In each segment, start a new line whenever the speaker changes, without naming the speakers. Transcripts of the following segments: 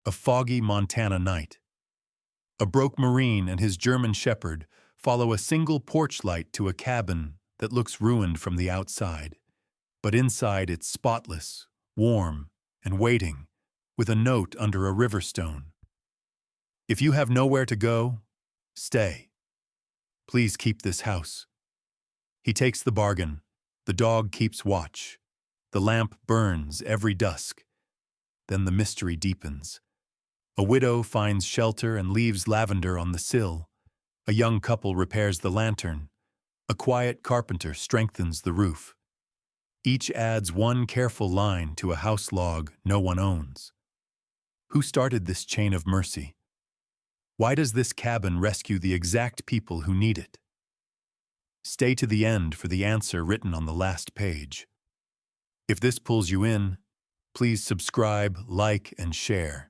A foggy Montana night. A broke Marine and his German Shepherd follow a single porch light to a cabin that looks ruined from the outside. But inside it's spotless, warm, and waiting, with a note under a river stone. If you have nowhere to go, stay. Please keep this house. He takes the bargain. The dog keeps watch. The lamp burns every dusk. Then the mystery deepens. A widow finds shelter and leaves lavender on the sill. A young couple repairs the lantern. A quiet carpenter strengthens the roof. Each adds one careful line to a house log no one owns. Who started this chain of mercy? Why does this cabin rescue the exact people who need it? Stay to the end for the answer written on the last page. If this pulls you in, please subscribe, like, and share.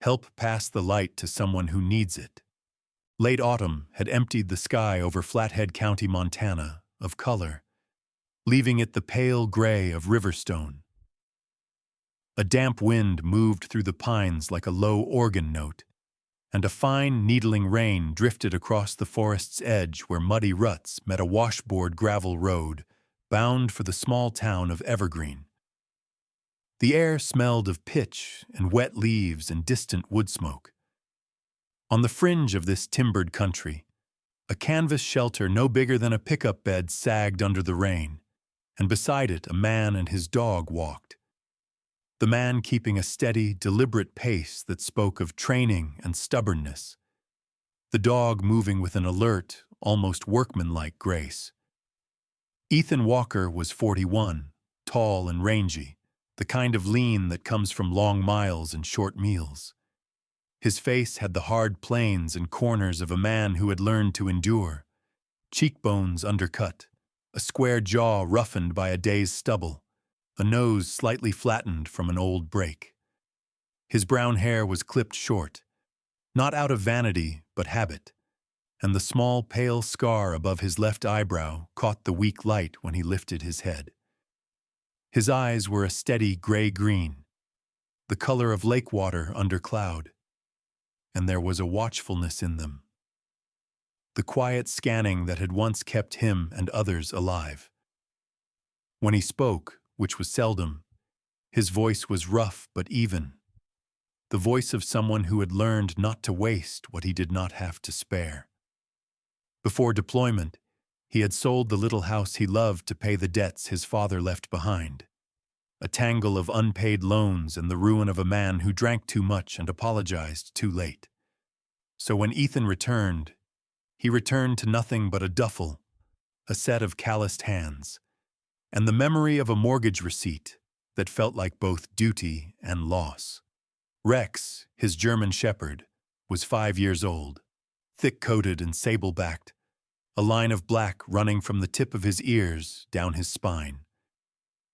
Help pass the light to someone who needs it. Late autumn had emptied the sky over Flathead County, Montana, of color, leaving it the pale gray of Riverstone. A damp wind moved through the pines like a low organ note, and a fine, needling rain drifted across the forest's edge where muddy ruts met a washboard gravel road bound for the small town of Evergreen. The air smelled of pitch and wet leaves and distant wood smoke. On the fringe of this timbered country, a canvas shelter no bigger than a pickup bed sagged under the rain, and beside it a man and his dog walked. The man keeping a steady, deliberate pace that spoke of training and stubbornness. The dog moving with an alert, almost workmanlike grace. Ethan Walker was 41, tall and rangy, the kind of lean that comes from long miles and short meals. His face had the hard planes and corners of a man who had learned to endure, cheekbones undercut, a square jaw roughened by a day's stubble, a nose slightly flattened from an old break. His brown hair was clipped short, not out of vanity but habit, and the small pale scar above his left eyebrow caught the weak light when he lifted his head. His eyes were a steady gray-green, the color of lake water under cloud, and there was a watchfulness in them. The quiet scanning that had once kept him and others alive. When he spoke, which was seldom, his voice was rough but even, the voice of someone who had learned not to waste what he did not have to spare. Before deployment, he had sold the little house he loved to pay the debts his father left behind, a tangle of unpaid loans and the ruin of a man who drank too much and apologized too late. So when Ethan returned, he returned to nothing but a duffel, a set of calloused hands, and the memory of a mortgage receipt that felt like both duty and loss. Rex, his German Shepherd, was 5 years old, thick-coated and sable-backed, a line of black running from the tip of his ears down his spine.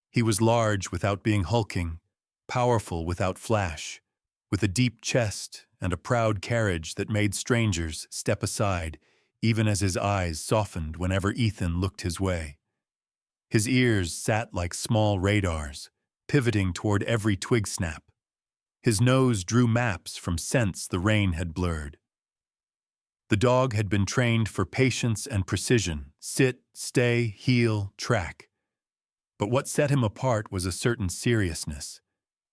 He was large without being hulking, powerful without flash, with a deep chest and a proud carriage that made strangers step aside even as his eyes softened whenever Ethan looked his way. His ears sat like small radars, pivoting toward every twig snap. His nose drew maps from scents the rain had blurred. The dog had been trained for patience and precision, sit, stay, heel, track. But what set him apart was a certain seriousness,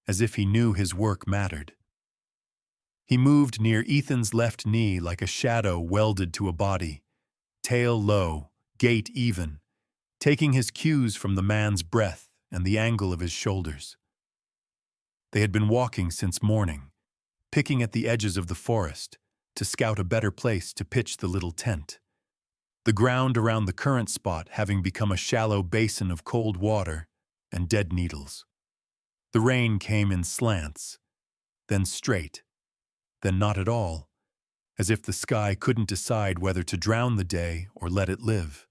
as if he knew his work mattered. He moved near Ethan's left knee like a shadow welded to a body, tail low, gait even, taking his cues from the man's breath and the angle of his shoulders. They had been walking since morning, picking at the edges of the forest to scout a better place to pitch the little tent, the ground around the current spot having become a shallow basin of cold water and dead needles. The rain came in slants, then straight, then not at all, as if the sky couldn't decide whether to drown the day or let it live.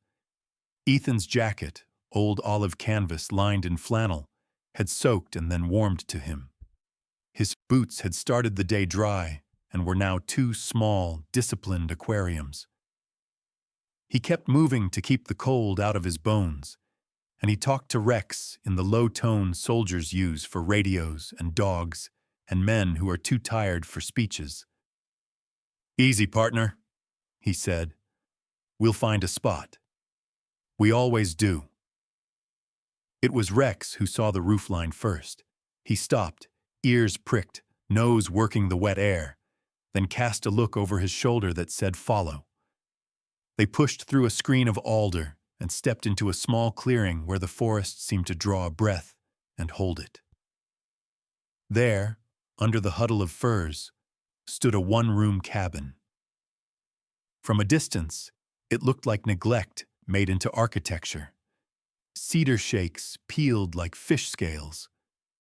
Ethan's jacket, old olive canvas lined in flannel, had soaked and then warmed to him. His boots had started the day dry and were now two small, disciplined aquariums. He kept moving to keep the cold out of his bones, and he talked to Rex in the low tone soldiers use for radios and dogs and men who are too tired for speeches. "Easy, partner," he said. "We'll find a spot. We always do." It was Rex who saw the roofline first. He stopped, ears pricked, nose working the wet air, then cast a look over his shoulder that said, "Follow." They pushed through a screen of alder and stepped into a small clearing where the forest seemed to draw a breath and hold it. There, under the huddle of firs, stood a one-room cabin. From a distance, it looked like neglect made into architecture. Cedar shakes peeled like fish scales,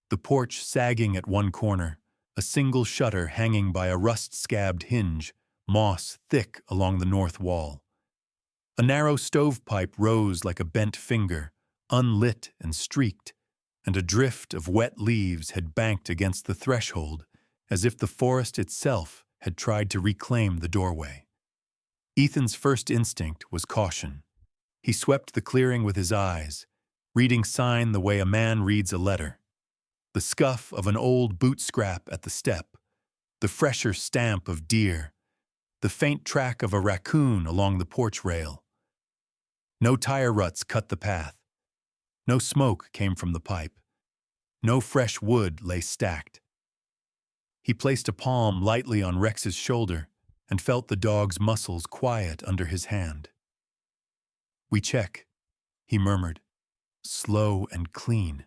the porch sagging at one corner, a single shutter hanging by a rust-scabbed hinge, moss thick along the north wall. A narrow stovepipe rose like a bent finger, unlit and streaked, and a drift of wet leaves had banked against the threshold, as if the forest itself had tried to reclaim the doorway. Ethan's first instinct was caution. He swept the clearing with his eyes, reading sign the way a man reads a letter. The scuff of an old boot scrap at the step, the fresher stamp of deer, the faint track of a raccoon along the porch rail. No tire ruts cut the path. No smoke came from the pipe. No fresh wood lay stacked. He placed a palm lightly on Rex's shoulder and felt the dog's muscles quiet under his hand. "We check," he murmured, "slow and clean."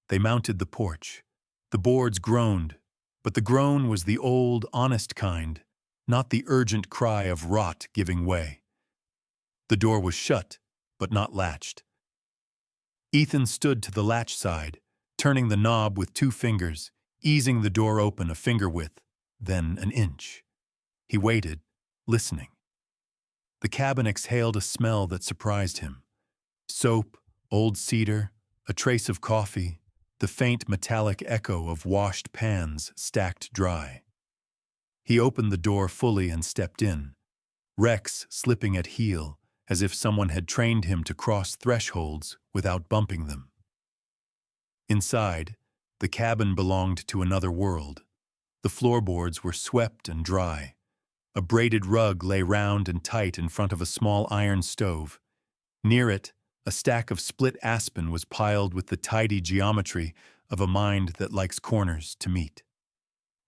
They mounted the porch. The boards groaned, but the groan was the old, honest kind, not the urgent cry of rot giving way. The door was shut, but not latched. Ethan stood to the latch side, turning the knob with 2 fingers, easing the door open a finger width, then an inch. He waited, listening. The cabin exhaled a smell that surprised him. Soap, old cedar, a trace of coffee, the faint metallic echo of washed pans stacked dry. He opened the door fully and stepped in, Rex slipping at heel, as if someone had trained him to cross thresholds without bumping them. Inside, the cabin belonged to another world. The floorboards were swept and dry. A braided rug lay round and tight in front of a small iron stove. Near it, a stack of split aspen was piled with the tidy geometry of a mind that likes corners to meet.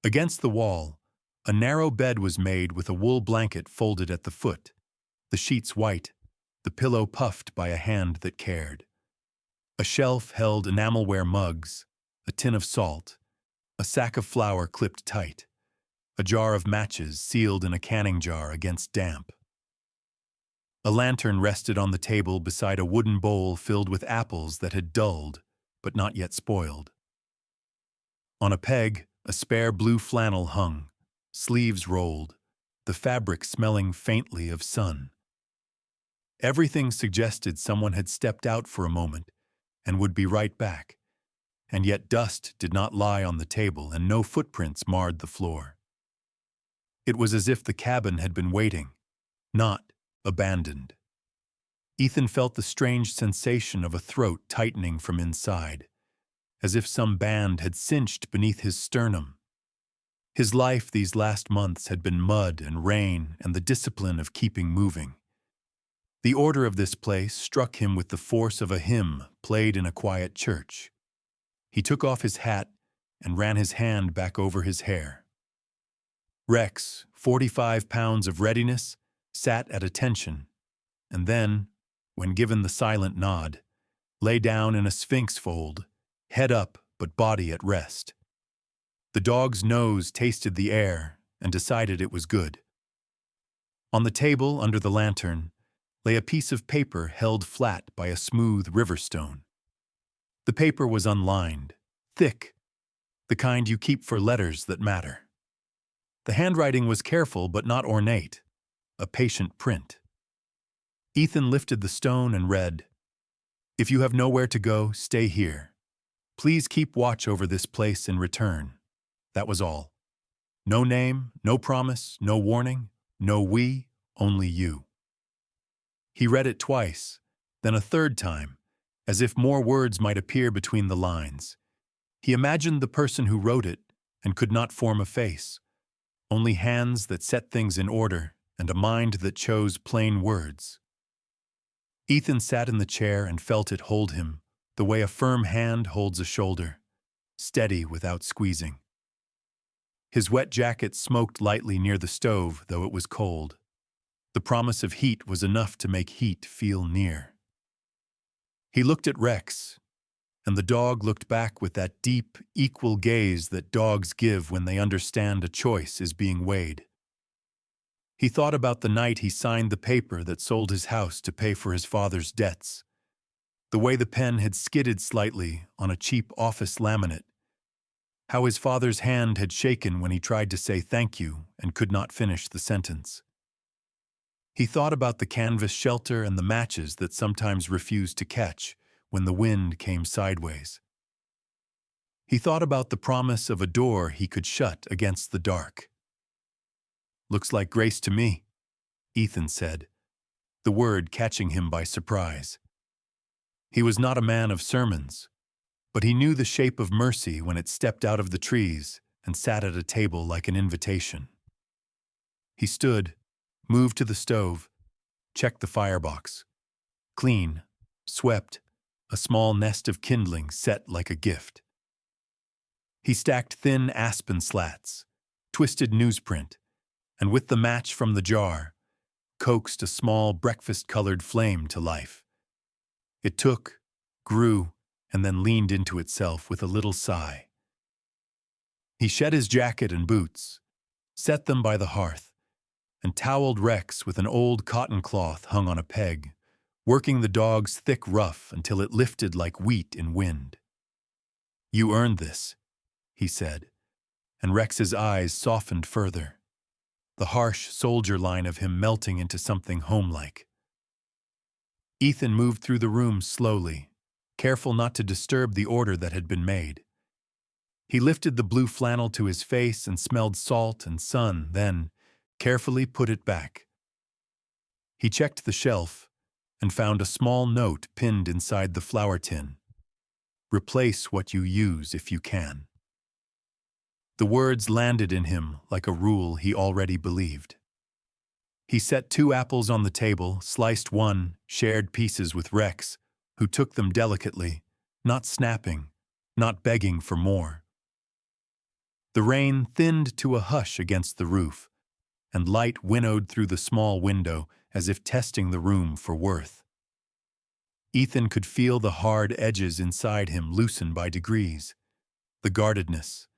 Against the wall, a narrow bed was made with a wool blanket folded at the foot, the sheets white, the pillow puffed by a hand that cared. A shelf held enamelware mugs, a tin of salt, a sack of flour clipped tight, a jar of matches sealed in a canning jar against damp. A lantern rested on the table beside a wooden bowl filled with apples that had dulled, but not yet spoiled. On a peg, a spare blue flannel hung, sleeves rolled, the fabric smelling faintly of sun. Everything suggested someone had stepped out for a moment and would be right back, and yet dust did not lie on the table and no footprints marred the floor. It was as if the cabin had been waiting, not abandoned. Ethan felt the strange sensation of a throat tightening from inside, as if some band had cinched beneath his sternum. His life these last months had been mud and rain and the discipline of keeping moving. The order of this place struck him with the force of a hymn played in a quiet church. He took off his hat and ran his hand back over his hair. Rex, 45 pounds of readiness, sat at attention, and then, when given the silent nod, lay down in a sphinx fold, head up but body at rest. The dog's nose tasted the air and decided it was good. On the table under the lantern lay a piece of paper held flat by a smooth river stone. The paper was unlined, thick, the kind you keep for letters that matter. The handwriting was careful but not ornate, a patient print. Ethan lifted the stone and read, "If you have nowhere to go, stay here. Please keep watch over this place in return." That was all. No name, no promise, no warning, no we, only you. He read it twice, then a third time, as if more words might appear between the lines. He imagined the person who wrote it and could not form a face, only hands that set things in order and a mind that chose plain words. Ethan sat in the chair and felt it hold him, the way a firm hand holds a shoulder, steady without squeezing. His wet jacket smoked lightly near the stove, though it was cold. The promise of heat was enough to make heat feel near. He looked at Rex, and the dog looked back with that deep, equal gaze that dogs give when they understand a choice is being weighed. He thought about the night he signed the paper that sold his house to pay for his father's debts, the way the pen had skidded slightly on a cheap office laminate, how his father's hand had shaken when he tried to say thank you and could not finish the sentence. He thought about the canvas shelter and the matches that sometimes refused to catch when the wind came sideways. He thought about the promise of a door he could shut against the dark. "Looks like grace to me," Ethan said, the word catching him by surprise. He was not a man of sermons, but he knew the shape of mercy when it stepped out of the trees and sat at a table like an invitation. He stood, moved to the stove, checked the firebox. Clean, swept, a small nest of kindling set like a gift. He stacked thin aspen slats, twisted newsprint, and with the match from the jar, coaxed a small breakfast-colored flame to life. It took, grew, and then leaned into itself with a little sigh. He shed his jacket and boots, set them by the hearth, and toweled Rex with an old cotton cloth hung on a peg, working the dog's thick ruff until it lifted like wheat in wind. "You earned this," he said, and Rex's eyes softened further, the harsh soldier line of him melting into something homelike. Ethan moved through the room slowly, careful not to disturb the order that had been made. He lifted the blue flannel to his face and smelled salt and sun, then carefully put it back. He checked the shelf and found a small note pinned inside the flour tin. "Replace what you use if you can." The words landed in him like a rule he already believed. He set 2 apples on the table, sliced one, shared pieces with Rex, who took them delicately, not snapping, not begging for more. The rain thinned to a hush against the roof, and light winnowed through the small window as if testing the room for worth. Ethan could feel the hard edges inside him loosen by degrees, the guardedness,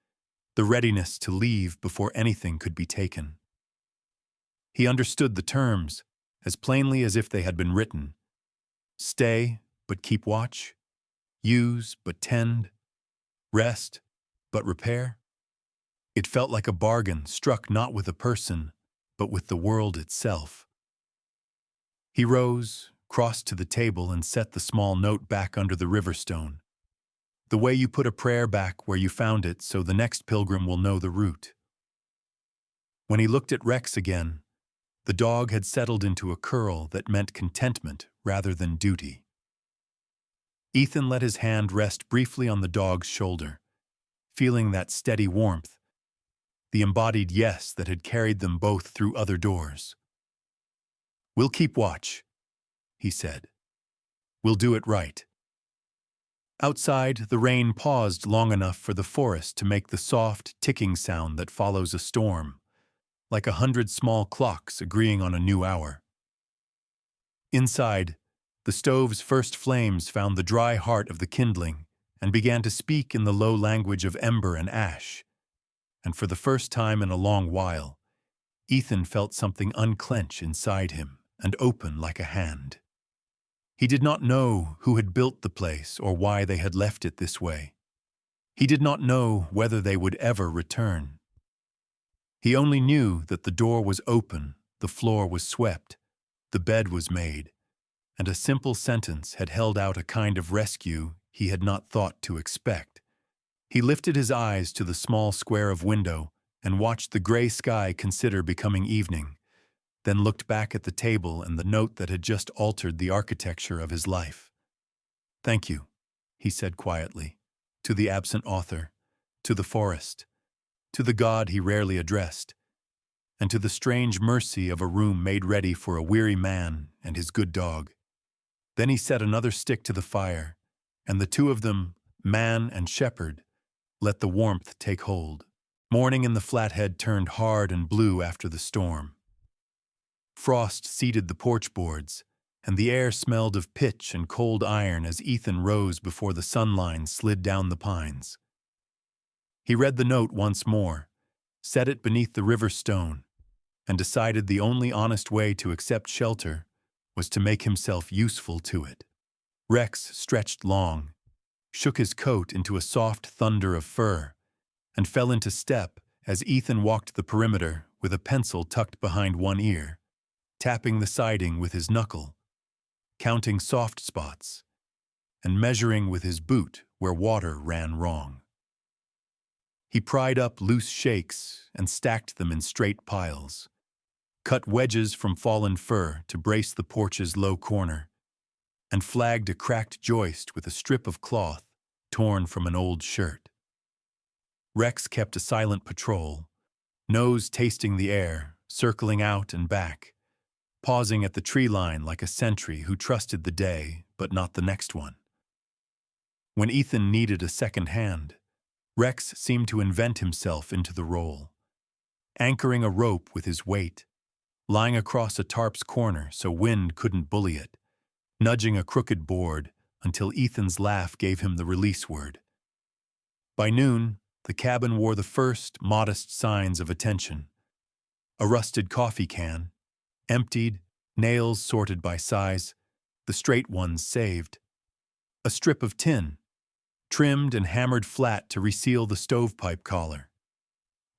the readiness to leave before anything could be taken. He understood the terms as plainly as if they had been written. Stay, but keep watch. Use, but tend. Rest, but repair. It felt like a bargain struck not with a person, but with the world itself. He rose, crossed to the table, and set the small note back under the river stone. The way you put a prayer back where you found it so the next pilgrim will know the route. When he looked at Rex again, the dog had settled into a curl that meant contentment rather than duty. Ethan let his hand rest briefly on the dog's shoulder, feeling that steady warmth, the embodied yes that had carried them both through other doors. "We'll keep watch," he said. "We'll do it right." Outside, the rain paused long enough for the forest to make the soft, ticking sound that follows a storm, like 100 small clocks agreeing on a new hour. Inside, the stove's first flames found the dry heart of the kindling and began to speak in the low language of ember and ash. And for the first time in a long while, Ethan felt something unclench inside him and open like a hand. He did not know who had built the place or why they had left it this way. He did not know whether they would ever return. He only knew that the door was open, the floor was swept, the bed was made, and a simple sentence had held out a kind of rescue he had not thought to expect. He lifted his eyes to the small square of window and watched the gray sky consider becoming evening, then looked back at the table and the note that had just altered the architecture of his life. "Thank you," he said quietly, to the absent author, to the forest, to the God he rarely addressed, and to the strange mercy of a room made ready for a weary man and his good dog. Then he set another stick to the fire, and the two of them, man and shepherd, let the warmth take hold. Morning in the Flathead turned hard and blue after the storm. Frost seeded the porch boards, and the air smelled of pitch and cold iron as Ethan rose before the sunline slid down the pines. He read the note once more, set it beneath the river stone, and decided the only honest way to accept shelter was to make himself useful to it. Rex stretched long, shook his coat into a soft thunder of fur, and fell into step as Ethan walked the perimeter with a pencil tucked behind one ear, tapping the siding with his knuckle, counting soft spots, and measuring with his boot where water ran wrong. He pried up loose shakes and stacked them in straight piles, cut wedges from fallen fir to brace the porch's low corner, and flagged a cracked joist with a strip of cloth torn from an old shirt. Rex kept a silent patrol, nose tasting the air, circling out and back, pausing at the tree line like a sentry who trusted the day but not the next one. When Ethan needed a second hand, Rex seemed to invent himself into the role, anchoring a rope with his weight, lying across a tarp's corner so wind couldn't bully it, nudging a crooked board until Ethan's laugh gave him the release word. By noon, the cabin wore the first modest signs of attention. A rusted coffee can, emptied, nails sorted by size, the straight ones saved. A strip of tin, trimmed and hammered flat to reseal the stovepipe collar.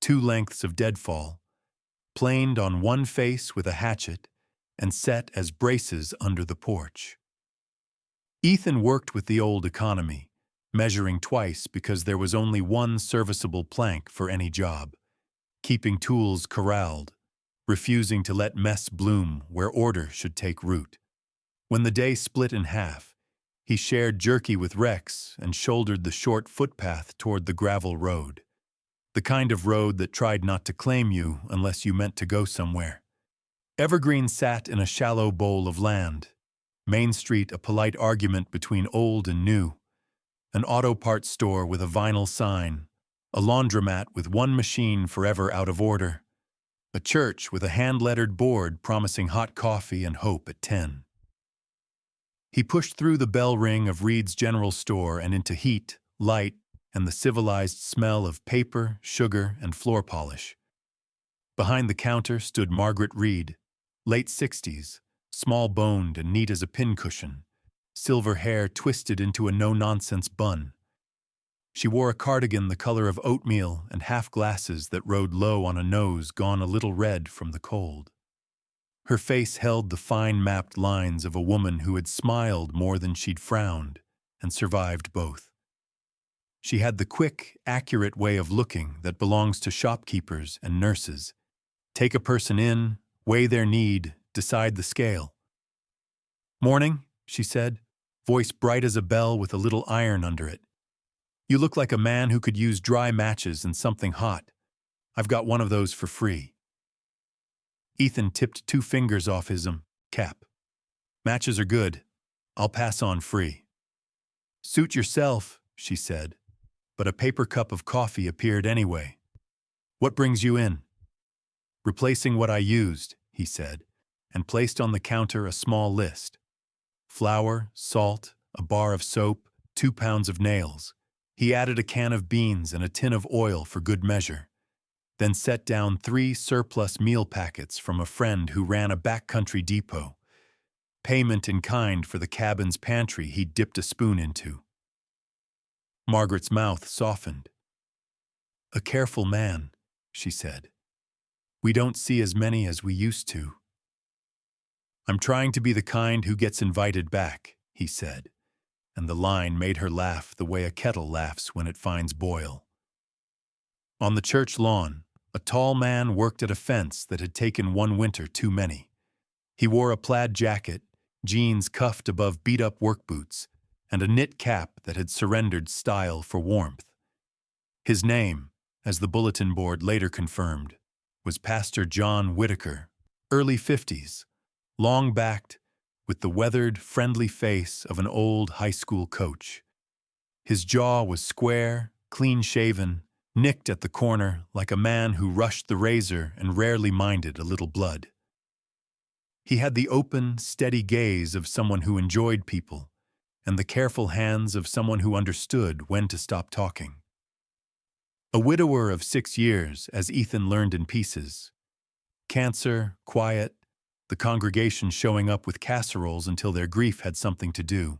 2 lengths of deadfall, planed on one face with a hatchet and set as braces under the porch. Ethan worked with the old economy, measuring twice because there was only one serviceable plank for any job, keeping tools corralled, refusing to let mess bloom where order should take root. When the day split in half, he shared jerky with Rex and shouldered the short footpath toward the gravel road, the kind of road that tried not to claim you unless you meant to go somewhere. Evergreen sat in a shallow bowl of land, Main Street a polite argument between old and new, an auto parts store with a vinyl sign, a laundromat with one machine forever out of order, a church with a hand-lettered board promising hot coffee and hope at 10. He pushed through the bell ring of Reed's General Store and into heat, light, and the civilized smell of paper, sugar, and floor polish. Behind the counter stood Margaret Reed, late 60s, small-boned and neat as a pincushion, silver hair twisted into a no-nonsense bun. She wore a cardigan the color of oatmeal and half-glasses that rode low on a nose gone a little red from the cold. Her face held the fine-mapped lines of a woman who had smiled more than she'd frowned and survived both. She had the quick, accurate way of looking that belongs to shopkeepers and nurses. Take a person in, weigh their need, decide the scale. "Morning," she said, voice bright as a bell with a little iron under it. "You look like a man who could use dry matches and something hot. I've got one of those for free." Ethan tipped 2 fingers off his cap. "Matches are good. I'll pass on free." "Suit yourself," she said, but a paper cup of coffee appeared anyway. "What brings you in?" "Replacing what I used," he said, and placed on the counter a small list. Flour, salt, a bar of soap, 2 pounds of nails. He added a can of beans and a tin of oil for good measure, then set down 3 surplus meal packets from a friend who ran a backcountry depot, payment in kind for the cabin's pantry he'd dipped a spoon into. Margaret's mouth softened. "A careful man," she said. "We don't see as many as we used to." "I'm trying to be the kind who gets invited back," he said, and the line made her laugh the way a kettle laughs when it finds boil. On the church lawn, a tall man worked at a fence that had taken one winter too many. He wore a plaid jacket, jeans cuffed above beat-up work boots, and a knit cap that had surrendered style for warmth. His name, as the bulletin board later confirmed, was Pastor John Whitaker, early 50s, long-backed, with the weathered, friendly face of an old high school coach. His jaw was square, clean-shaven, nicked at the corner like a man who rushed the razor and rarely minded a little blood. He had the open, steady gaze of someone who enjoyed people, and the careful hands of someone who understood when to stop talking. A widower of 6 years, as Ethan learned in pieces. Cancer, quiet, the congregation showing up with casseroles until their grief had something to do.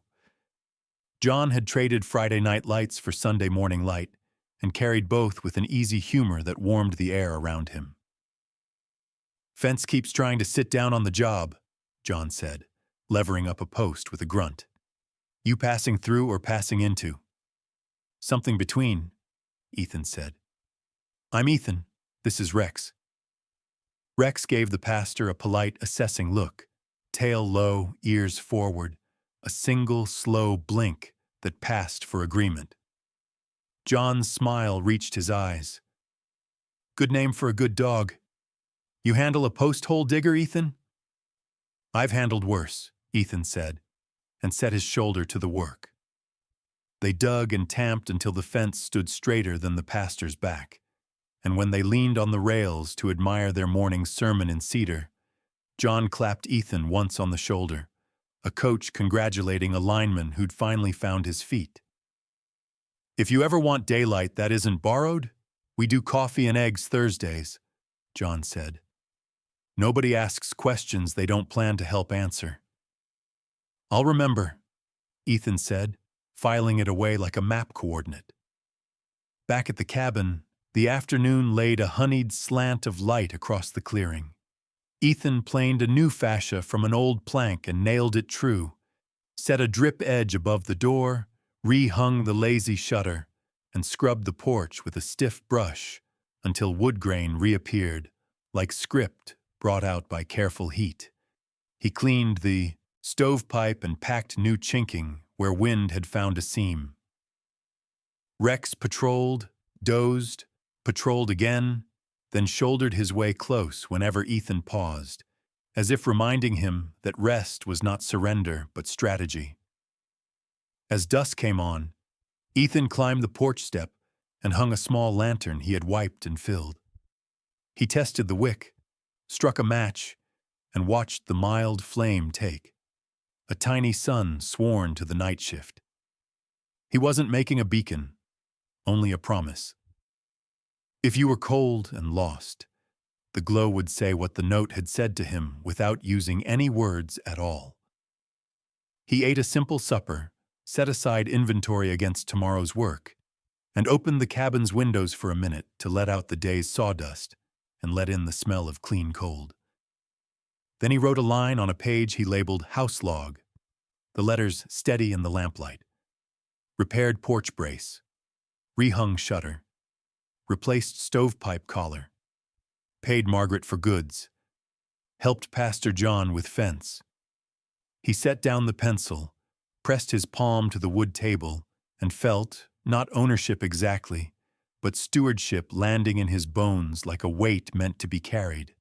John had traded Friday night lights for Sunday morning light, and carried both with an easy humor that warmed the air around him. "Fence keeps trying to sit down on the job," John said, levering up a post with a grunt. "You passing through or passing into?" "Something between," Ethan said. "I'm Ethan. This is Rex." Rex gave the pastor a polite, assessing look, tail low, ears forward, a single, slow blink that passed for agreement. John's smile reached his eyes. "Good name for a good dog. You handle a post-hole digger, Ethan?" "I've handled worse," Ethan said, and set his shoulder to the work. They dug and tamped until the fence stood straighter than the pastor's back, and when they leaned on the rails to admire their morning sermon in cedar, John clapped Ethan once on the shoulder, a coach congratulating a lineman who'd finally found his feet. "If you ever want daylight that isn't borrowed, we do coffee and eggs Thursdays," John said. "Nobody asks questions they don't plan to help answer." "I'll remember," Ethan said, filing it away like a map coordinate. Back at the cabin, the afternoon laid a honeyed slant of light across the clearing. Ethan planed a new fascia from an old plank and nailed it true, set a drip edge above the door, rehung the lazy shutter, and scrubbed the porch with a stiff brush until wood grain reappeared, like script brought out by careful heat. He cleaned the stovepipe and packed new chinking where wind had found a seam. Rex patrolled, dozed, patrolled again, then shouldered his way close whenever Ethan paused, as if reminding him that rest was not surrender but strategy. As dusk came on, Ethan climbed the porch step and hung a small lantern he had wiped and filled. He tested the wick, struck a match, and watched the mild flame take, a tiny sun sworn to the night shift. He wasn't making a beacon, only a promise. If you were cold and lost, the glow would say what the note had said to him without using any words at all. He ate a simple supper, set aside inventory against tomorrow's work, and opened the cabin's windows for a minute to let out the day's sawdust and let in the smell of clean cold. Then he wrote a line on a page he labeled House Log, the letters steady in the lamplight. Repaired porch brace, rehung shutter, replaced stovepipe collar, paid Margaret for goods, helped Pastor John with fence. He set down the pencil, pressed his palm to the wood table, and felt, not ownership exactly, but stewardship landing in his bones like a weight meant to be carried.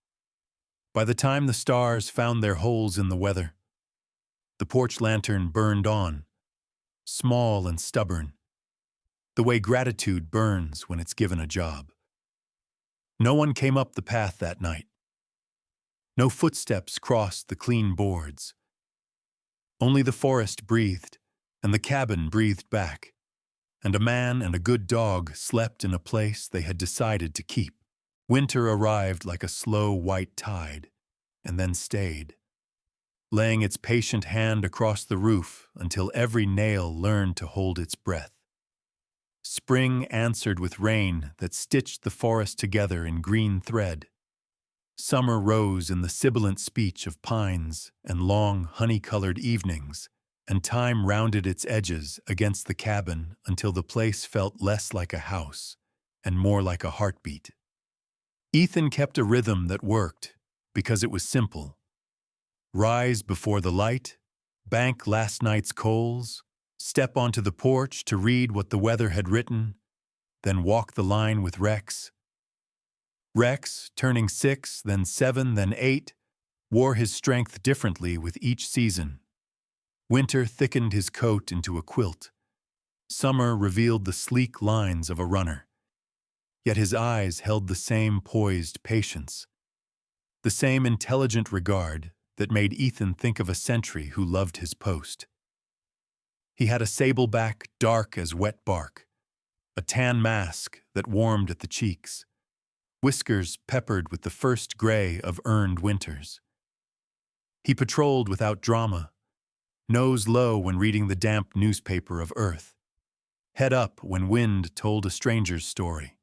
By the time the stars found their holes in the weather, the porch lantern burned on, small and stubborn, the way gratitude burns when it's given a job. No one came up the path that night. No footsteps crossed the clean boards. Only the forest breathed, and the cabin breathed back, and a man and a good dog slept in a place they had decided to keep. Winter arrived like a slow white tide, and then stayed, laying its patient hand across the roof until every nail learned to hold its breath. Spring answered with rain that stitched the forest together in green thread. Summer rose in the sibilant speech of pines and long, honey-colored evenings, and time rounded its edges against the cabin until the place felt less like a house and more like a heartbeat. Ethan kept a rhythm that worked because it was simple. Rise before the light, bank last night's coals, step onto the porch to read what the weather had written, then walk the line with Rex. Rex, turning 6, then 7, then 8, wore his strength differently with each season. Winter thickened his coat into a quilt. Summer revealed the sleek lines of a runner. Yet his eyes held the same poised patience, the same intelligent regard that made Ethan think of a sentry who loved his post. He had a sable back dark as wet bark, a tan mask that warmed at the cheeks, whiskers peppered with the first gray of earned winters. He patrolled without drama, nose low when reading the damp newspaper of Earth, head up when wind told a stranger's story.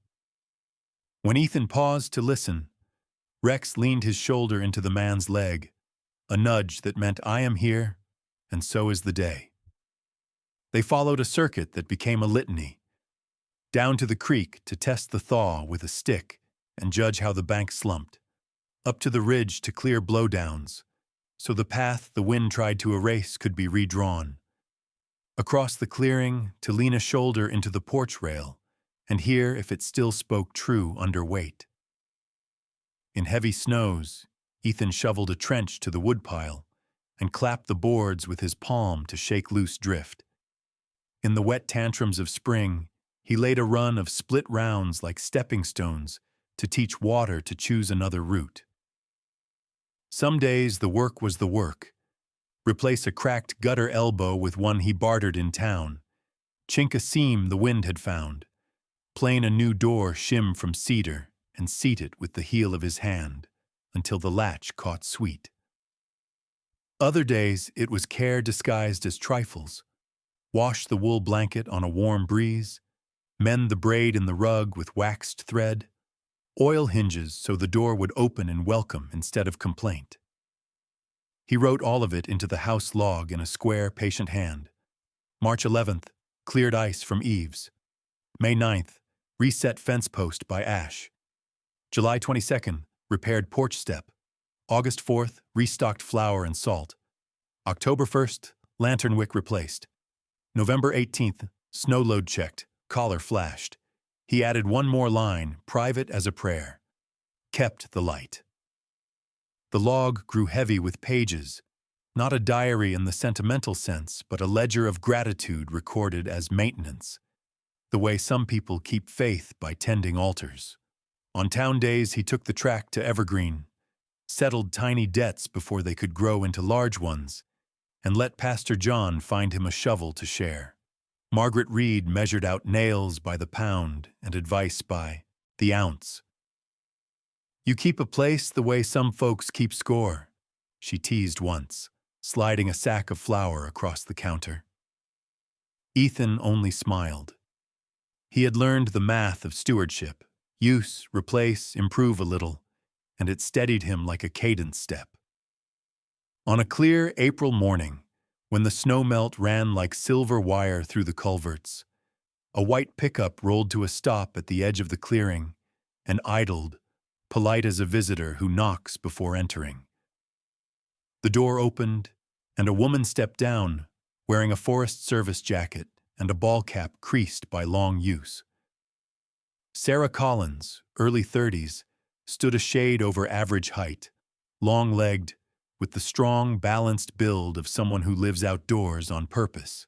When Ethan paused to listen, Rex leaned his shoulder into the man's leg, a nudge that meant I am here, and so is the day. They followed a circuit that became a litany, down to the creek to test the thaw with a stick and judge how the bank slumped, up to the ridge to clear blowdowns, so the path the wind tried to erase could be redrawn, across the clearing to lean a shoulder into the porch rail and hear if it still spoke true under weight. In heavy snows, Ethan shoveled a trench to the woodpile and clapped the boards with his palm to shake loose drift. In the wet tantrums of spring, he laid a run of split rounds like stepping stones to teach water to choose another route. Some days the work was the work. Replace a cracked gutter elbow with one he bartered in town. Chink a seam the wind had found. Plane a new door shim from cedar and seat it with the heel of his hand until the latch caught sweet. Other days it was care disguised as trifles. Wash the wool blanket on a warm breeze, mend the braid in the rug with waxed thread, oil hinges so the door would open in welcome instead of complaint. He wrote all of it into the house log in a square, patient hand. March 11th, cleared ice from eaves. May 9th, reset fence post by ash. July 22nd, repaired porch step. August 4th, restocked flour and salt. October 1st, lantern wick replaced. November 18th, snow load checked, collar flashed. He added one more line, private as a prayer. Kept the light. The log grew heavy with pages, not a diary in the sentimental sense, but a ledger of gratitude recorded as maintenance, the way some people keep faith by tending altars. On town days, he took the track to Evergreen, settled tiny debts before they could grow into large ones, and let Pastor John find him a shovel to share. Margaret Reed measured out nails by the pound and advice by the ounce. You keep a place the way some folks keep score, she teased once, sliding a sack of flour across the counter. Ethan only smiled. He had learned the math of stewardship, use, replace, improve a little, and it steadied him like a cadence step. On a clear April morning, when the snowmelt ran like silver wire through the culverts, a white pickup rolled to a stop at the edge of the clearing and idled, polite as a visitor who knocks before entering. The door opened, and a woman stepped down, wearing a Forest Service jacket and a ball cap creased by long use. Sarah Collins, early 30s, stood a shade over average height, long-legged, with the strong, balanced build of someone who lives outdoors on purpose.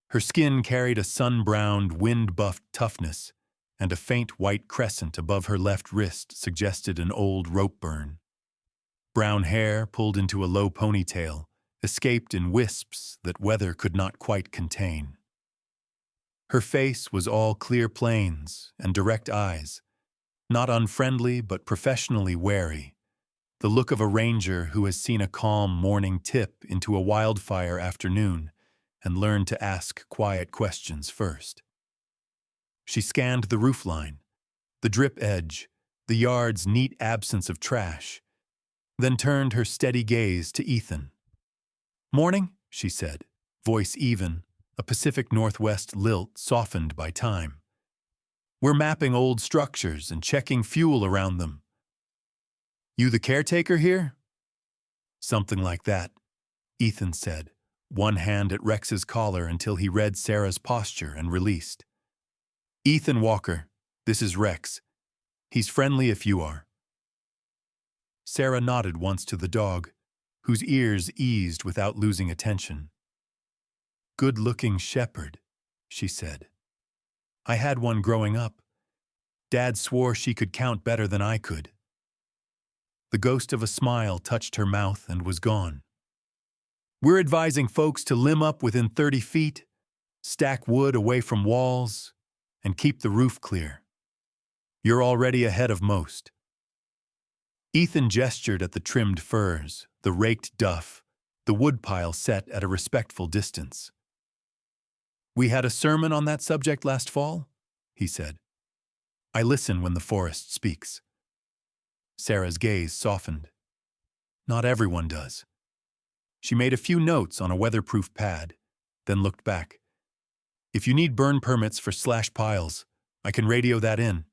Her skin carried a sun-browned, wind-buffed toughness, and a faint white crescent above her left wrist suggested an old rope burn. Brown hair, pulled into a low ponytail, escaped in wisps that weather could not quite contain. Her face was all clear planes and direct eyes, not unfriendly but professionally wary, the look of a ranger who has seen a calm morning tip into a wildfire afternoon and learned to ask quiet questions first. She scanned the roofline, the drip edge, the yard's neat absence of trash, then turned her steady gaze to Ethan. "Morning," she said, voice even, a Pacific Northwest lilt softened by time. "We're mapping old structures and checking fuel around them." "You the caretaker here?" "Something like that," Ethan said, one hand at Rex's collar until he read Sarah's posture and released. Ethan Walker, this is Rex. He's friendly if you are. Sarah nodded once to the dog, whose ears eased without losing attention. Good-looking shepherd, she said. I had one growing up. Dad swore she could count better than I could. The ghost of a smile touched her mouth and was gone. We're advising folks to limb up within 30 feet, stack wood away from walls, and keep the roof clear. You're already ahead of most. Ethan gestured at the trimmed firs, the raked duff, the woodpile set at a respectful distance. We had a sermon on that subject last fall, he said. I listen when the forest speaks. Sarah's gaze softened. Not everyone does. She made a few notes on a weatherproof pad, then looked back. If you need burn permits for slash piles, I can radio that in.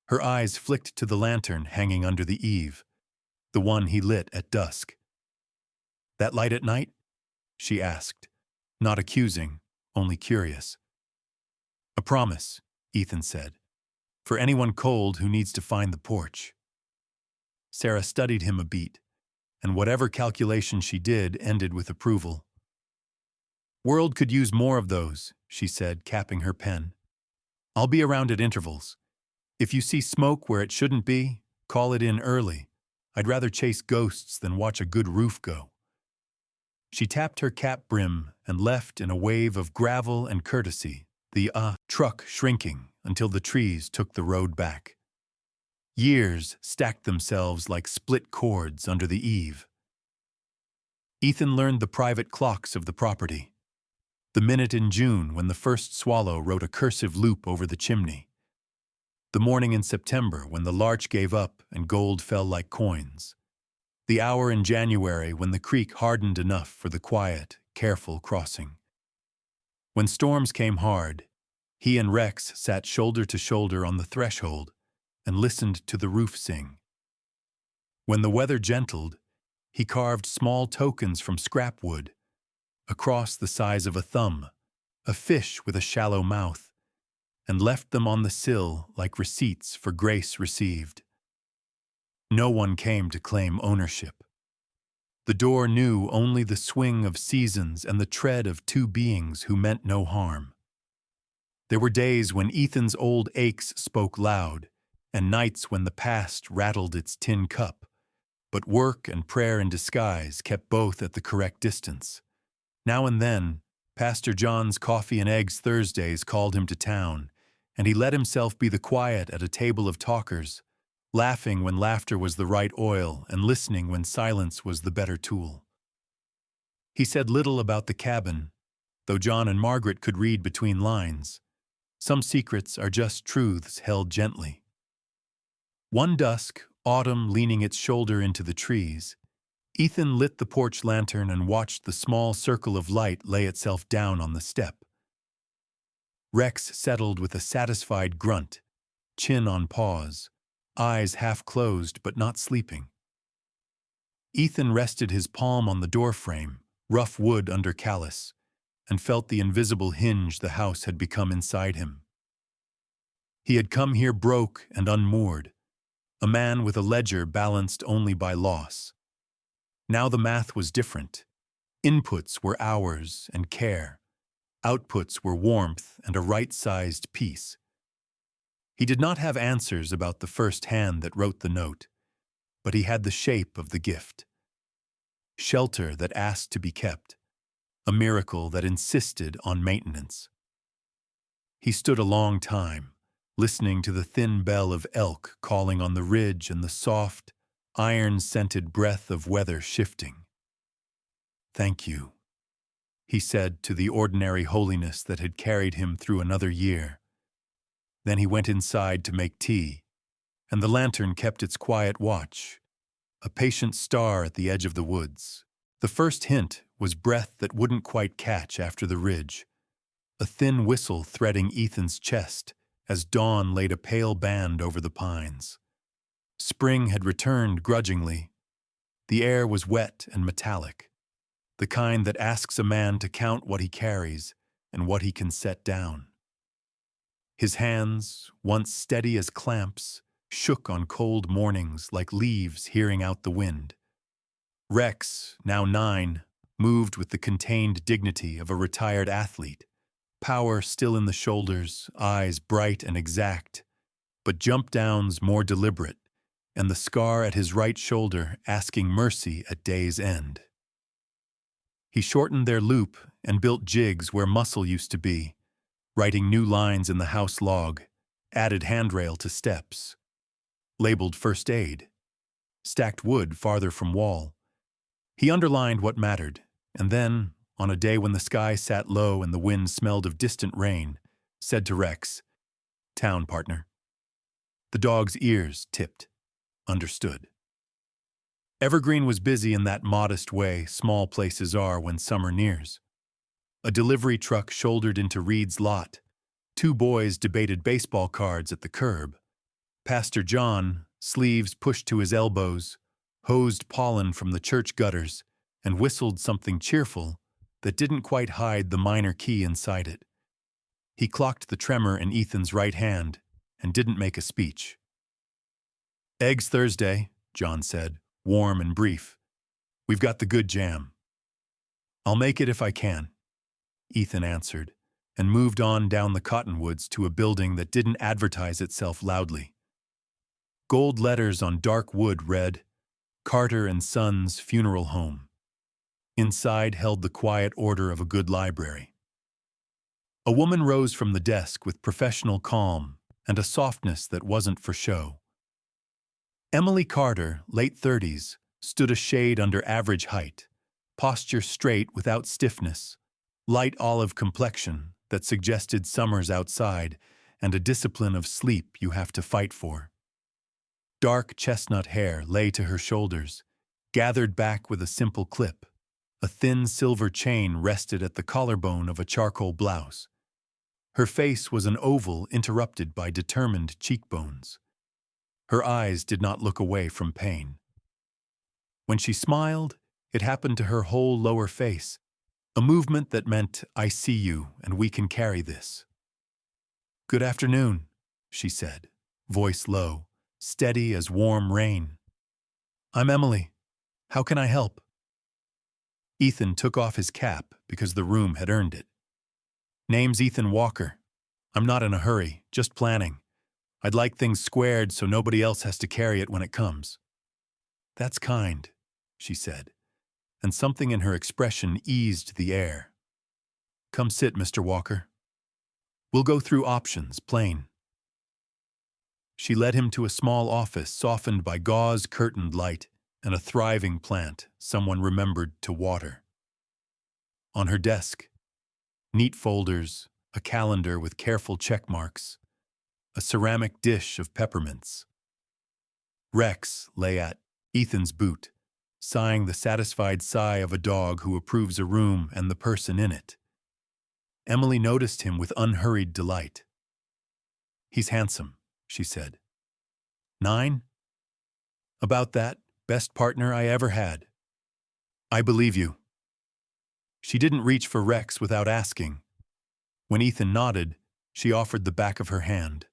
Her eyes flicked to the lantern hanging under the eave, the one he lit at dusk. That light at night? She asked, not accusing, only curious. A promise, Ethan said, for anyone cold who needs to find the porch. Sarah studied him a beat, and whatever calculation she did ended with approval. World could use more of those, she said, capping her pen. I'll be around at intervals. If you see smoke where it shouldn't be, call it in early. I'd rather chase ghosts than watch a good roof go. She tapped her cap brim and left in a wave of gravel and courtesy, the truck shrinking until the trees took the road back. Years stacked themselves like split cords under the eave. Ethan learned the private clocks of the property. The minute in June when the first swallow wrote a cursive loop over the chimney. The morning in September when the larch gave up and gold fell like coins. The hour in January when the creek hardened enough for the quiet, careful crossing. When storms came hard, he and Rex sat shoulder to shoulder on the threshold and listened to the roof sing. When the weather gentled, he carved small tokens from scrap wood, a cross the size of a thumb, a fish with a shallow mouth, and left them on the sill like receipts for grace received. No one came to claim ownership. The door knew only the swing of seasons and the tread of two beings who meant no harm. There were days when Ethan's old aches spoke loud, and nights when the past rattled its tin cup, but work and prayer in disguise kept both at the correct distance. Now and then, Pastor John's coffee and eggs Thursdays called him to town, and he let himself be the quiet at a table of talkers, laughing when laughter was the right oil and listening when silence was the better tool. He said little about the cabin, though John and Margaret could read between lines. Some secrets are just truths held gently. One dusk, autumn leaning its shoulder into the trees, Ethan lit the porch lantern and watched the small circle of light lay itself down on the step. Rex settled with a satisfied grunt, chin on paws, eyes half closed but not sleeping. Ethan rested his palm on the doorframe, rough wood under callus, and felt the invisible hinge the house had become inside him. He had come here broke and unmoored, a man with a ledger balanced only by loss. Now the math was different. Inputs were hours and care. Outputs were warmth and a right-sized peace. He did not have answers about the first hand that wrote the note, but he had the shape of the gift. Shelter that asked to be kept, a miracle that insisted on maintenance. He stood a long time, listening to the thin bell of elk calling on the ridge and the soft, iron-scented breath of weather shifting. Thank you, he said to the ordinary holiness that had carried him through another year. Then he went inside to make tea, and the lantern kept its quiet watch, a patient star at the edge of the woods. The first hint was breath that wouldn't quite catch after the ridge, a thin whistle threading Ethan's chest as dawn laid a pale band over the pines. Spring had returned grudgingly. The air was wet and metallic, the kind that asks a man to count what he carries and what he can set down. His hands, once steady as clamps, shook on cold mornings like leaves hearing out the wind. Rex, now 9, moved with the contained dignity of a retired athlete, power still in the shoulders, eyes bright and exact, but jump downs more deliberate, and the scar at his right shoulder asking mercy at day's end. He shortened their loop and built jigs where muscle used to be, writing new lines in the house log, added handrail to steps, labeled first aid, stacked wood farther from wall. He underlined what mattered, and then, on a day when the sky sat low and the wind smelled of distant rain, said to Rex, "Town, partner." The dog's ears tipped. Understood. Evergreen was busy in that modest way small places are when summer nears. A delivery truck shouldered into Reed's lot. 2 boys debated baseball cards at the curb. Pastor John, sleeves pushed to his elbows, hosed pollen from the church gutters and whistled something cheerful that didn't quite hide the minor key inside it. He clocked the tremor in Ethan's right hand and didn't make a speech. "Eggs Thursday," John said, warm and brief. "We've got the good jam." "I'll make it if I can," Ethan answered, and moved on down the cottonwoods to a building that didn't advertise itself loudly. Gold letters on dark wood read, "Carter and Sons Funeral Home." Inside held the quiet order of a good library. A woman rose from the desk with professional calm and a softness that wasn't for show. Emily Carter, late 30s, stood a shade under average height, posture straight without stiffness, light olive complexion that suggested summers outside and a discipline of sleep you have to fight for. Dark chestnut hair lay to her shoulders, gathered back with a simple clip. A thin silver chain rested at the collarbone of a charcoal blouse. Her face was an oval interrupted by determined cheekbones. Her eyes did not look away from pain. When she smiled, it happened to her whole lower face, a movement that meant, "I see you, and we can carry this." "Good afternoon," she said, voice low, steady as warm rain. "I'm Emily. How can I help?" Ethan took off his cap because the room had earned it. "Name's Ethan Walker. I'm not in a hurry, just planning. I'd like things squared so nobody else has to carry it when it comes." "That's kind," she said, and something in her expression eased the air. "Come sit, Mr. Walker. We'll go through options, plain." She led him to a small office softened by gauze-curtained light and a thriving plant someone remembered to water. On her desk, neat folders, a calendar with careful check marks, a ceramic dish of peppermints. Rex lay at Ethan's boot, sighing the satisfied sigh of a dog who approves a room and the person in it. Emily noticed him with unhurried delight. "He's handsome," she said. "9? About that, best partner I ever had." "I believe you." She didn't reach for Rex without asking. When Ethan nodded, she offered the back of her hand.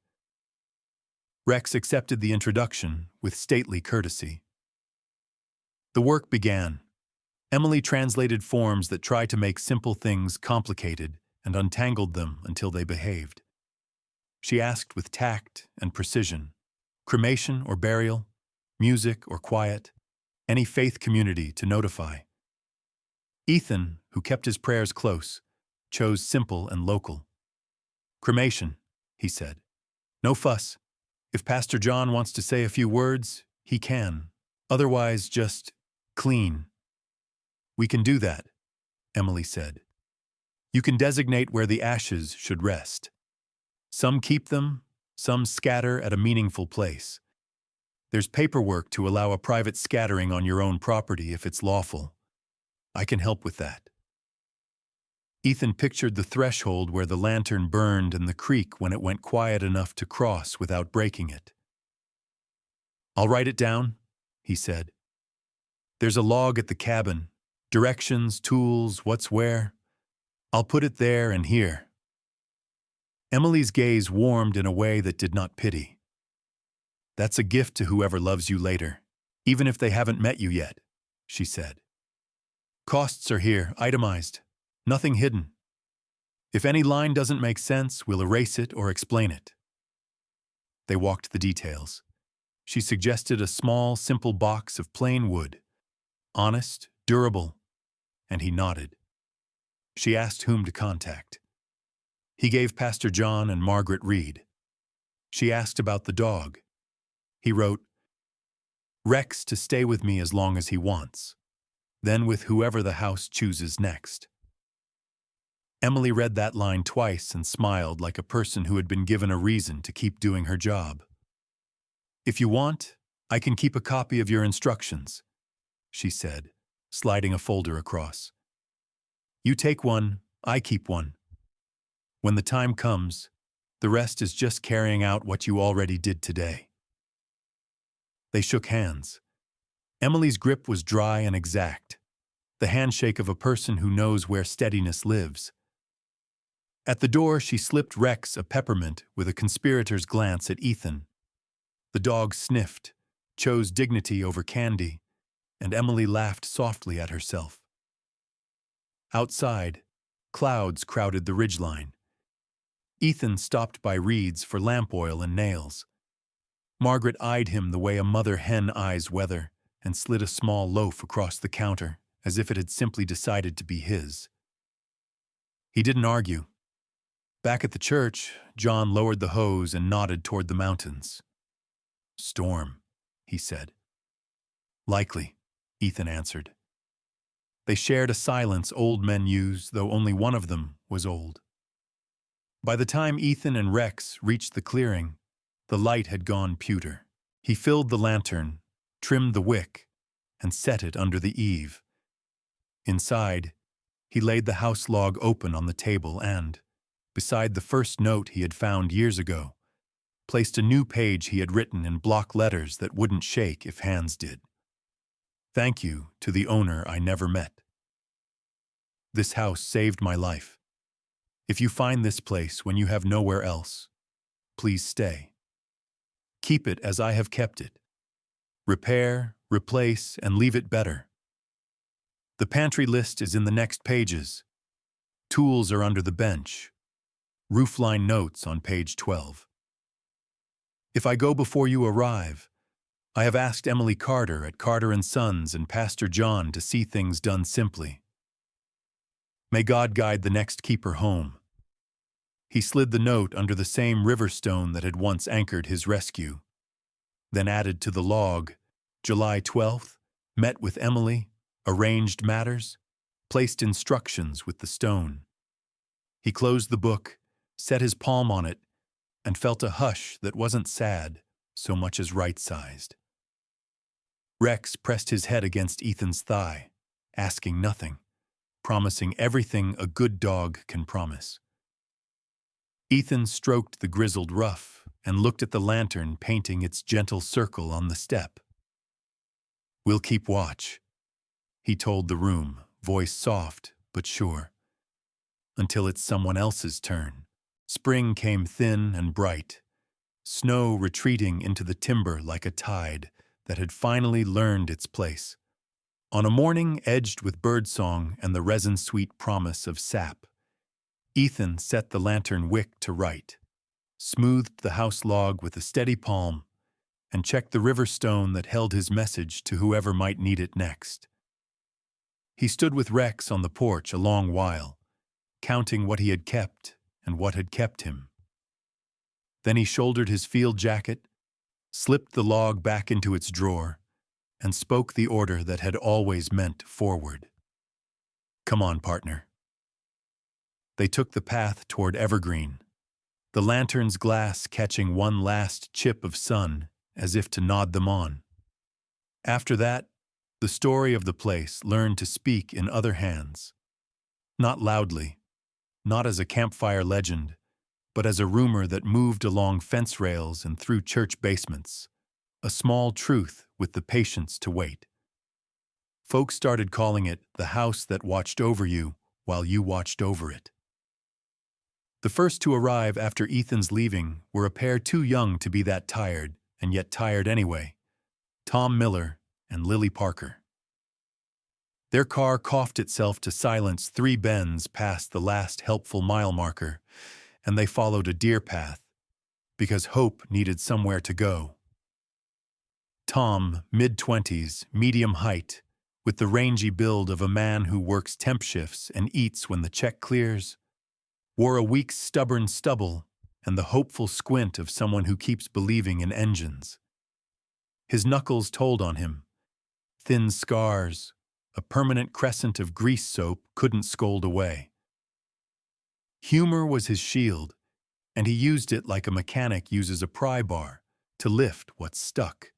Rex accepted the introduction with stately courtesy. The work began. Emily translated forms that tried to make simple things complicated and untangled them until they behaved. She asked with tact and precision, cremation or burial, music or quiet, any faith community to notify. Ethan, who kept his prayers close, chose simple and local. "Cremation," he said. "No fuss. If Pastor John wants to say a few words, he can. Otherwise, just clean." "We can do that," Emily said. "You can designate where the ashes should rest. Some keep them, some scatter at a meaningful place. There's paperwork to allow a private scattering on your own property if it's lawful. I can help with that." Ethan pictured the threshold where the lantern burned and the creek when it went quiet enough to cross without breaking it. "I'll write it down," he said. "There's a log at the cabin, directions, tools, what's where. I'll put it there and here." Emily's gaze warmed in a way that did not pity. "That's a gift to whoever loves you later, even if they haven't met you yet," she said. "Costs are here, itemized. Nothing hidden. If any line doesn't make sense, we'll erase it or explain it." They walked the details. She suggested a small, simple box of plain wood. Honest, durable, and he nodded. She asked whom to contact. He gave Pastor John and Margaret Reed. She asked about the dog. He wrote, "Rex to stay with me as long as he wants, then with whoever the house chooses next." Emily read that line twice and smiled like a person who had been given a reason to keep doing her job. "If you want, I can keep a copy of your instructions," she said, sliding a folder across. "You take one, I keep one. When the time comes, the rest is just carrying out what you already did today." They shook hands. Emily's grip was dry and exact, the handshake of a person who knows where steadiness lives. At the door, she slipped Rex a peppermint with a conspirator's glance at Ethan. The dog sniffed, chose dignity over candy, and Emily laughed softly at herself. Outside, clouds crowded the ridgeline. Ethan stopped by Reed's for lamp oil and nails. Margaret eyed him the way a mother hen eyes weather and slid a small loaf across the counter as if it had simply decided to be his. He didn't argue. Back at the church, John lowered the hose and nodded toward the mountains. "Storm," he said. "Likely," Ethan answered. They shared a silence old men use, though only one of them was old. By the time Ethan and Rex reached the clearing, the light had gone pewter. He filled the lantern, trimmed the wick, and set it under the eave. Inside, he laid the house log open on the table and, beside the first note he had found years ago, placed a new page he had written in block letters that wouldn't shake if hands did. "Thank you to the owner I never met. This house saved my life. If you find this place when you have nowhere else, please stay. Keep it as I have kept it. Repair, replace, and leave it better. The pantry list is in the next pages. Tools are under the bench. Roofline notes on page 12. If I go before you arrive, I have asked Emily Carter at Carter & Sons and Pastor John to see things done simply. May God guide the next keeper home." He slid the note under the same river stone that had once anchored his rescue, then added to the log, July 12th, met with Emily, arranged matters, placed instructions with the stone. He closed the book, set his palm on it, and felt a hush that wasn't sad so much as right-sized. Rex pressed his head against Ethan's thigh, asking nothing, promising everything a good dog can promise. Ethan stroked the grizzled ruff and looked at the lantern painting its gentle circle on the step. "We'll keep watch," he told the room, voice soft but sure. "Until it's someone else's turn." Spring came thin and bright, snow retreating into the timber like a tide that had finally learned its place. On a morning edged with birdsong and the resin-sweet promise of sap, Ethan set the lantern wick to right, smoothed the house log with a steady palm, and checked the river stone that held his message to whoever might need it next. He stood with Rex on the porch a long while, counting what he had kept and what had kept him. Then he shouldered his field jacket, slipped the log back into its drawer, and spoke the order that had always meant forward. "Come on, partner." They took the path toward Evergreen, the lantern's glass catching one last chip of sun as if to nod them on. After that, the story of the place learned to speak in other hands. Not loudly, not as a campfire legend, but as a rumor that moved along fence rails and through church basements, a small truth with the patience to wait. Folks started calling it the house that watched over you while you watched over it. The first to arrive after Ethan's leaving were a pair too young to be that tired, and yet tired anyway: Tom Miller and Lily Parker. Their car coughed itself to silence 3 bends past the last helpful mile marker, and they followed a deer path, because hope needed somewhere to go. Tom, mid-20s, medium height, with the rangy build of a man who works temp shifts and eats when the check clears, wore a week's stubborn stubble and the hopeful squint of someone who keeps believing in engines. His knuckles told on him. Thin scars, a permanent crescent of grease soap couldn't scold away. Humor was his shield, and he used it like a mechanic uses a pry bar to lift what's stuck.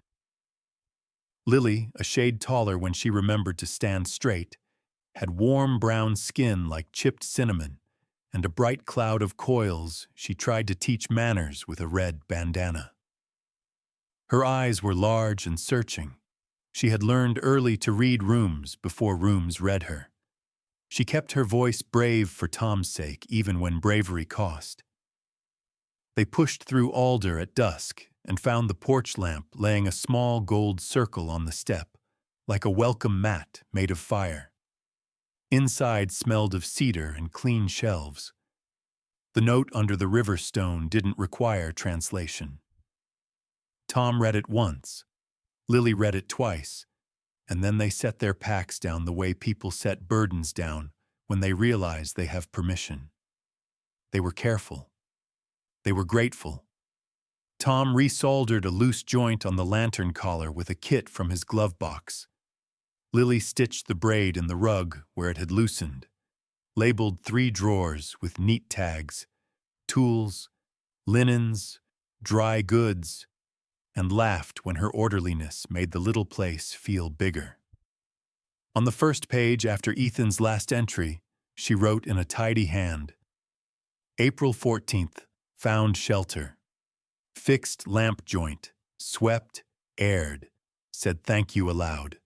Lily, a shade taller when she remembered to stand straight, had warm brown skin like chipped cinnamon and a bright cloud of coils she tried to teach manners with a red bandana. Her eyes were large and searching. She had learned early to read rooms before rooms read her. She kept her voice brave for Tom's sake, even when bravery cost. They pushed through alder at dusk and found the porch lamp laying a small gold circle on the step, like a welcome mat made of fire. Inside smelled of cedar and clean shelves. The note under the river stone didn't require translation. Tom read it once, Lily read it twice, and then they set their packs down the way people set burdens down when they realize they have permission. They were careful. They were grateful. Tom resoldered a loose joint on the lantern collar with a kit from his glove box. Lily stitched the braid in the rug where it had loosened, labeled 3 drawers with neat tags: tools, linens, dry goods, and laughed when her orderliness made the little place feel bigger. On the first page after Ethan's last entry, she wrote in a tidy hand, April 14th, found shelter. Fixed lamp joint, swept, aired, said thank you aloud.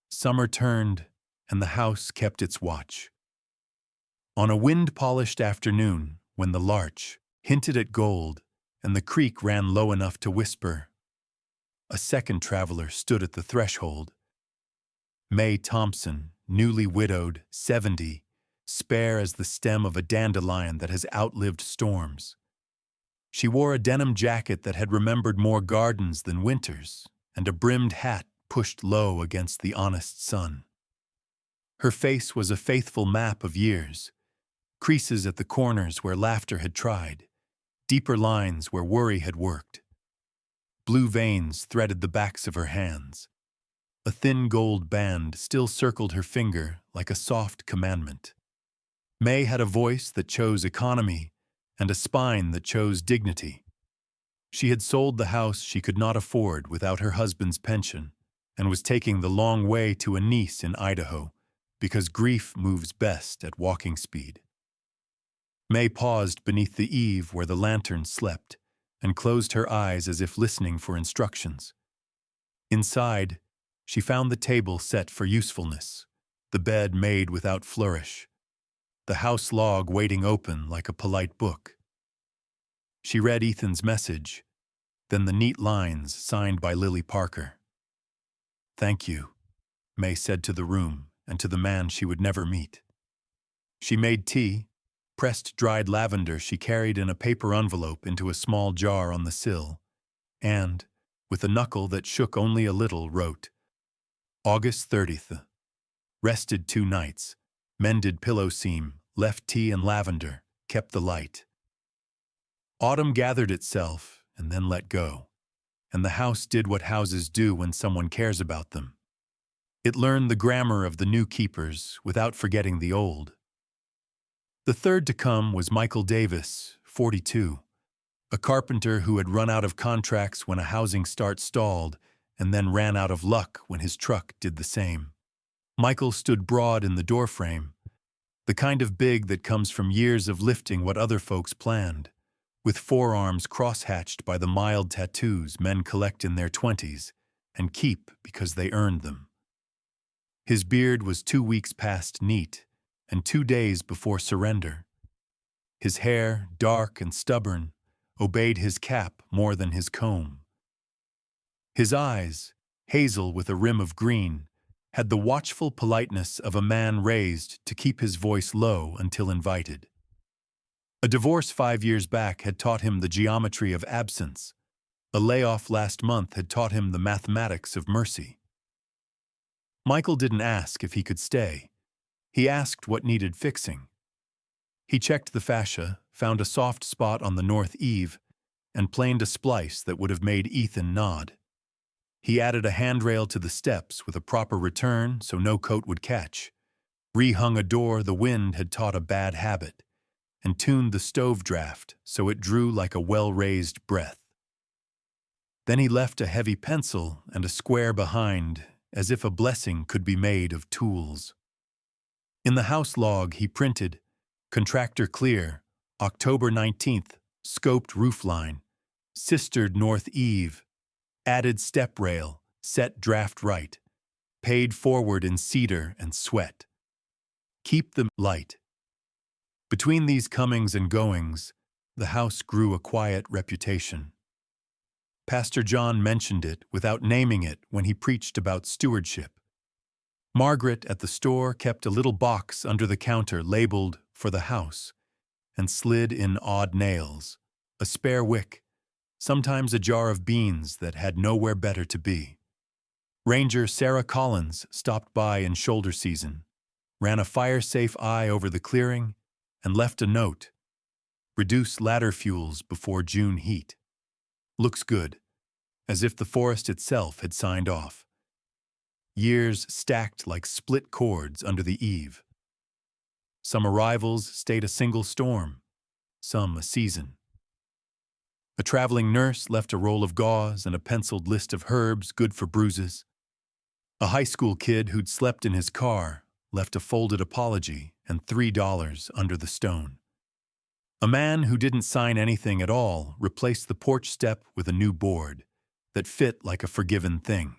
Summer turned, and the house kept its watch. On a wind-polished afternoon, when the larch hinted at gold and the creek ran low enough to whisper, a second traveler stood at the threshold. May Thompson, newly widowed, 70, spare as the stem of a dandelion that has outlived storms. She wore a denim jacket that had remembered more gardens than winters, and a brimmed hat pushed low against the honest sun. Her face was a faithful map of years, creases at the corners where laughter had tried, deeper lines where worry had worked. Blue veins threaded the backs of her hands. A thin gold band still circled her finger like a soft commandment. May had a voice that chose economy and a spine that chose dignity. She had sold the house she could not afford without her husband's pension and was taking the long way to a niece in Idaho because grief moves best at walking speed. May paused beneath the eave where the lantern slept and closed her eyes as if listening for instructions. Inside, she found the table set for usefulness, the bed made without flourish, the house log waiting open like a polite book. She read Ethan's message, then the neat lines signed by Lily Parker. Thank you, May said to the room and to the man she would never meet. She made tea, pressed dried lavender she carried in a paper envelope into a small jar on the sill, and, with a knuckle that shook only a little, wrote, August 30th. Rested 2 nights, mended pillow seam, left tea and lavender, kept the light. Autumn gathered itself and then let go, and the house did what houses do when someone cares about them. It learned the grammar of the new keepers without forgetting the old. The third to come was Michael Davis, 42, a carpenter who had run out of contracts when a housing start stalled and then ran out of luck when his truck did the same. Michael stood broad in the doorframe, the kind of big that comes from years of lifting what other folks planned, with forearms cross-hatched by the mild tattoos men collect in their 20s and keep because they earned them. His beard was 2 weeks past neat and 2 days before surrender. His hair, dark and stubborn, obeyed his cap more than his comb. His eyes, hazel with a rim of green, had the watchful politeness of a man raised to keep his voice low until invited. A divorce 5 years back had taught him the geometry of absence. A layoff last month had taught him the mathematics of mercy. Michael didn't ask if he could stay. He asked what needed fixing. He checked the fascia, found a soft spot on the north eave, and planed a splice that would have made Ethan nod. He added a handrail to the steps with a proper return so no coat would catch, rehung a door the wind had taught a bad habit, and tuned the stove draft so it drew like a well-raised breath. Then he left a heavy pencil and a square behind, as if a blessing could be made of tools. In the house log he printed, "Contractor clear, October 19th, scoped roofline, sistered north eave, added step rail, set draft right, paid forward in cedar and sweat. Keep them light." Between these comings and goings, the house grew a quiet reputation. Pastor John mentioned it without naming it when he preached about stewardship. Margaret at the store kept a little box under the counter labeled "For the House" and slid in odd nails, a spare wick, sometimes a jar of beans that had nowhere better to be. Ranger Sarah Collins stopped by in shoulder season, ran a fire-safe eye over the clearing, and left a note: "Reduce ladder fuels before June heat. Looks good," as if the forest itself had signed off. Years stacked like split cords under the eave. Some arrivals stayed a single storm, some a season. A traveling nurse left a roll of gauze and a penciled list of herbs good for bruises. A high school kid who'd slept in his car left a folded apology and $3 under the stone. A man who didn't sign anything at all replaced the porch step with a new board that fit like a forgiven thing.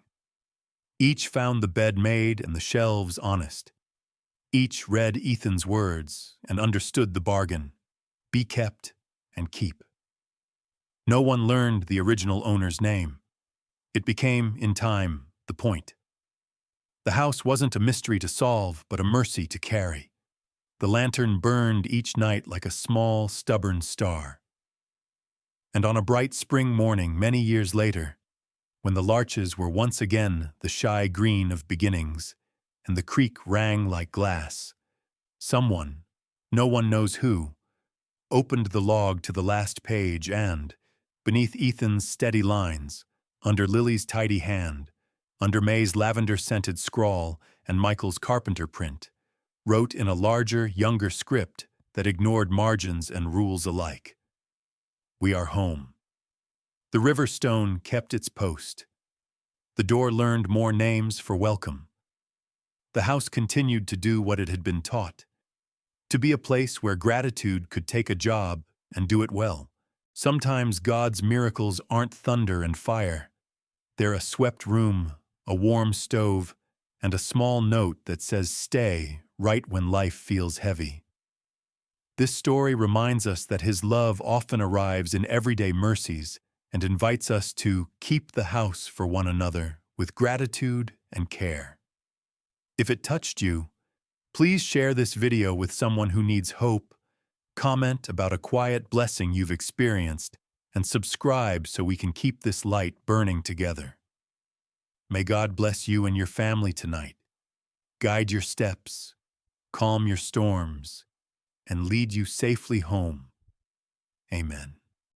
Each found the bed made and the shelves honest. Each read Ethan's words and understood the bargain: be kept and keep. No one learned the original owner's name. It became, in time, the point. The house wasn't a mystery to solve, but a mercy to carry. The lantern burned each night like a small, stubborn star. And on a bright spring morning many years later, when the larches were once again the shy green of beginnings, and the creek rang like glass, someone, no one knows who, opened the log to the last page and, beneath Ethan's steady lines, under Lily's tidy hand, under May's lavender-scented scrawl and Michael's carpenter print, wrote in a larger, younger script that ignored margins and rules alike: "We are home." The river stone kept its post. The door learned more names for welcome. The house continued to do what it had been taught, to be a place where gratitude could take a job and do it well. Sometimes God's miracles aren't thunder and fire. They're a swept room, a warm stove, and a small note that says stay right when life feels heavy. This story reminds us that His love often arrives in everyday mercies and invites us to keep the house for one another with gratitude and care. If it touched you, please share this video with someone who needs hope, comment about a quiet blessing you've experienced, and subscribe so we can keep this light burning together. May God bless you and your family tonight, guide your steps, calm your storms, and lead you safely home. Amen.